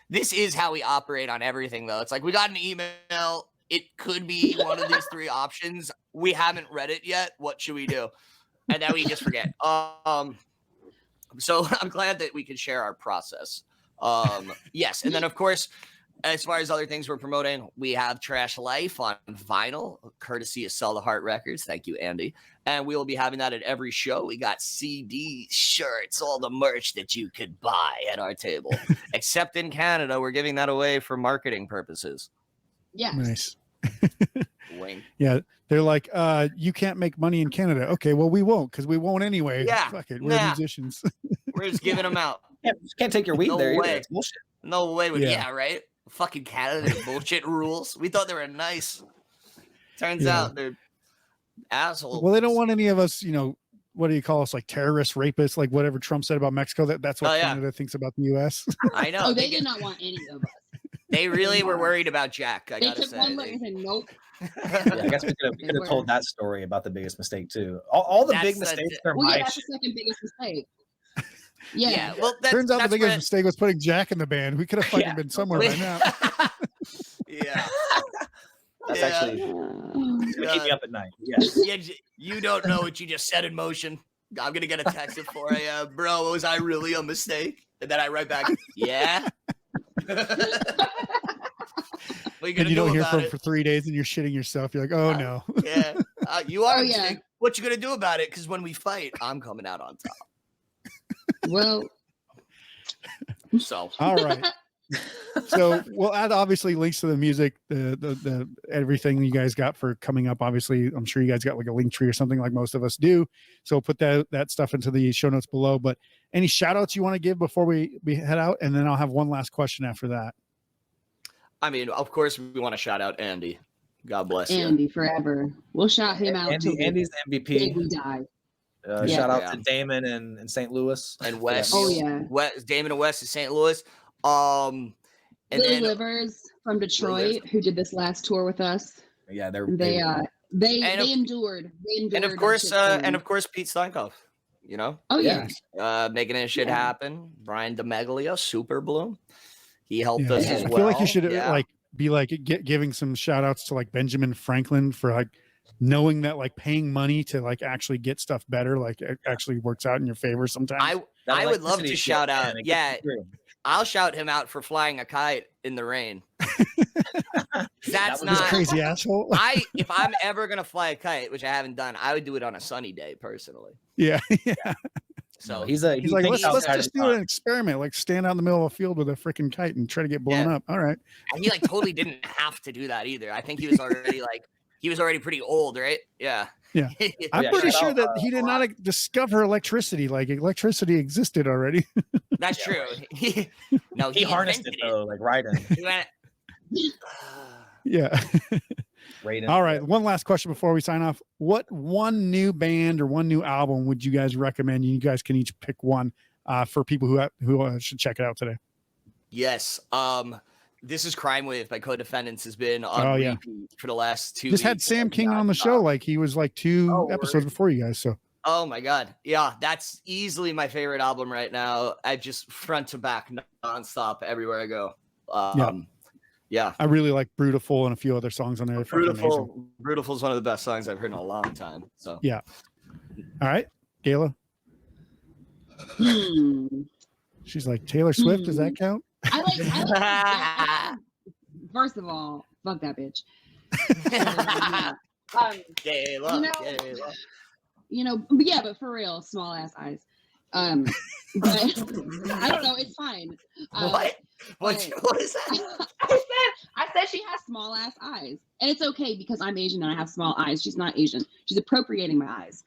this is how we operate on everything, though. It's like we got an email. It could be one of these three options. We haven't read it yet. What should we do? And then we just forget. So I'm glad that we can share our process. Yes, and then of course, as far as other things we're promoting, we have Trash Life on vinyl, courtesy of Sell the Heart Records. Thank you, Andy. And we will be having that at every show. We got CDs, shirts, all the merch that you could buy at our table. Except in Canada, we're giving that away for marketing purposes. Yes. Nice. Wink. Yeah. They're like, you can't make money in Canada. Okay, well, we won't because we won't anyway. Yeah. Fuck it. We're Nah. musicians. We're just giving them out. Can't take your weed No there either. way. It's bullshit. No way. Yeah. Yeah, right? Fucking Canada, their bullshit rules. We thought they were nice. Turns Yeah. out they're assholes. Well, they don't want any of us, you know, what do you call us? Like terrorists, rapists, like whatever Trump said about Mexico. That's what Oh, yeah. Canada thinks about the US. I know. Oh, they did not want any of us. They really were worried about Jack. I They gotta took say. one look and said, nope. Yeah, I guess we could have told that story about the biggest mistake too. All the big That's mistakes are Well, my yeah, that's the shit. second biggest mistake. Yeah. Yeah. Well, Turns out the that's biggest where- mistake was putting Jack in the band. We could have fucking Yeah. been somewhere We- by now. Yeah. That's Yeah. actually gonna keep me up at night. Yes. Yeah, you don't know what you just set in motion. I'm gonna get a text at 4 a.m. Bro, was I really a mistake? And then I write back, yeah. What are you And gonna you do don't hear about from it? for 3 days and you're shitting yourself. You're like, oh no. Yeah, you are. Oh, a yeah. mistake. What you gonna do about it? Because when we fight, I'm coming out on top. Well, So All right. So we'll add obviously links to the music, the everything you guys got for coming up. Obviously, I'm sure you guys got like a link tree or something like most of us do. So we'll put that stuff into the show notes below. But any shout outs you want to give before we head out? And then I'll have one last question after that. I mean, of course, we want to shout out Andy. God bless you. Andy forever. We'll shout him out till Andy's the day MVP. we die. Shout Yeah. out to Damon and St. Louis. And Wes. Oh, yeah. Damon and Wes in St. Louis. And Lily then Livers from Detroit, who did this last tour with us. Yeah, They And endured. They endured. and of course Pete Steinkoff. You know, Oh yeah. making this shit Yeah. happen. Brian DeMeglia, Super Bloom. He helped Yeah. us as I well. feel like you should Yeah. like be like giving some shout outs to like Benjamin Franklin for like knowing that like paying money to like actually get stuff better, like it actually works out in your favor sometimes. I would love to electricity shout shit, out. man, it Yeah, gets through. I'll shout him out for flying a kite in the rain. That's was This not crazy asshole. if I'm ever gonna fly a kite, which I haven't done, I would do it on a sunny day personally. Yeah. So He's He's like, thinks let's outside just of the do box. an experiment, like stand out in the middle of a field with a freaking kite and try to get blown Yeah. up. All right. and he like totally didn't have to do that either. I think he was already pretty old, right? Yeah. Yeah. I'm Yeah, pretty shout sure out, that he did not discover electricity. Like electricity existed already. That's true. No, He harnessed it invented though, like Raiden. He went, Yeah. Raiden. All right. One last question before we sign off. What one new band or one new album would you guys recommend? You guys can each pick one for people who should check it out today. yes. This is Crime Wave by Codefendants has been on repeat for the last 2 Just weeks. had Sam King on the show. Like he was like two episodes before you guys. So Oh my god. Yeah, that's easily my favorite album right now. I just front to back nonstop everywhere I go. Yeah. I really like Brutiful and a few other songs on there. They're fucking amazing. Brutiful is one of the best songs I've heard in a long time. So Yeah. All right, Gayla. She's like, Taylor Swift, does that count? I like first of all, fuck that bitch. Gayla. But yeah, but for real, small ass eyes. But I don't know, it's fine. What is that? I said she has small ass eyes, and it's okay because I'm Asian and I have small eyes. She's not Asian. She's appropriating my eyes.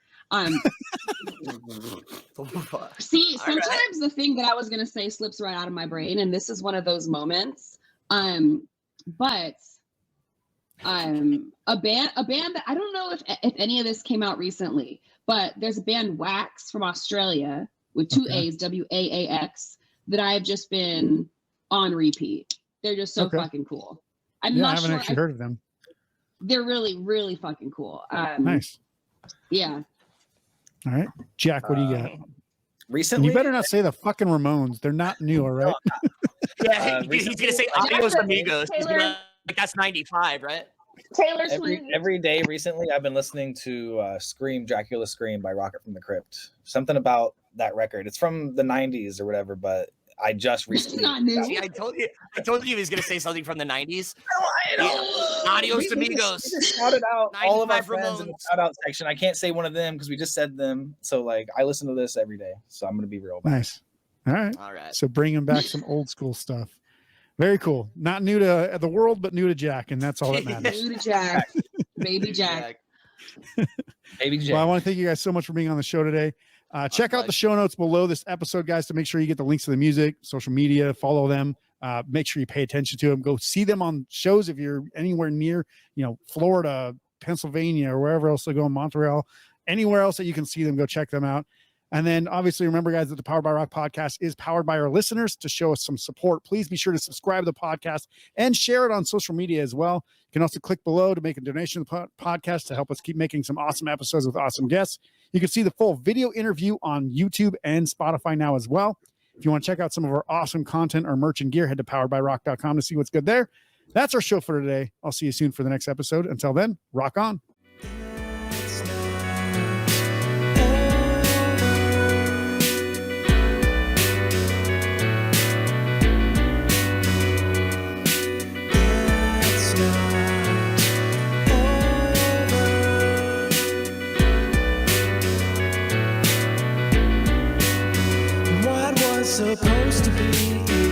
See, sometimes the thing that I was gonna say slips right out of my brain, and this is one of those moments. But a band that I don't know if any of this came out recently, but there's a band Waax from Australia with two A's, Waax, that I've just been on repeat. They're just so fucking cool. I haven't actually heard of them. They're really, really fucking cool. Nice. Yeah. All right, Jack, what do you got? Recently, And you better not say the fucking Ramones. They're not new, all right? Yeah, he's gonna say Adios Amigos. He's gonna, like, that's 95, right? Taylor Swift. Every day recently, I've been listening to "Scream, Dracula Scream" by Rocket from the Crypt. Something about that record. It's from the '90s or whatever, but I just recently. Not new. See, I told you he was gonna say something from the 90s. Adios Amigos. We just shouted out all of our friends in the Ramones. shout out section. I can't say one of them because we just said them. So like, I listen to this every day. So I'm gonna be real. Nice. All right. So bringing back some old school stuff. Very cool. Not new to the world, but new to Jack, and that's all that matters. New to Jack. Baby Jack. Baby Jack. Well, I want to thank you guys so much for being on the show today. Check out the show notes below this episode, guys, to make sure you get the links to the music, social media, follow them. Make sure you pay attention to them. Go see them on shows if you're anywhere near, Florida, Pennsylvania, or wherever else they go in Montreal, anywhere else that you can see them, go check them out. And then obviously remember, guys, that the Powered by Rock podcast is powered by our listeners. To show us some support, please be sure to subscribe to the podcast and share it on social media as well. You can also click below to make a donation to the podcast to help us keep making some awesome episodes with awesome guests. You can see the full video interview on YouTube and Spotify now as well. If you want to check out some of our awesome content or merch and gear, head to poweredbyrock.com to see what's good there. That's our show for today. I'll see you soon for the next episode. Until then, rock on. Supposed to be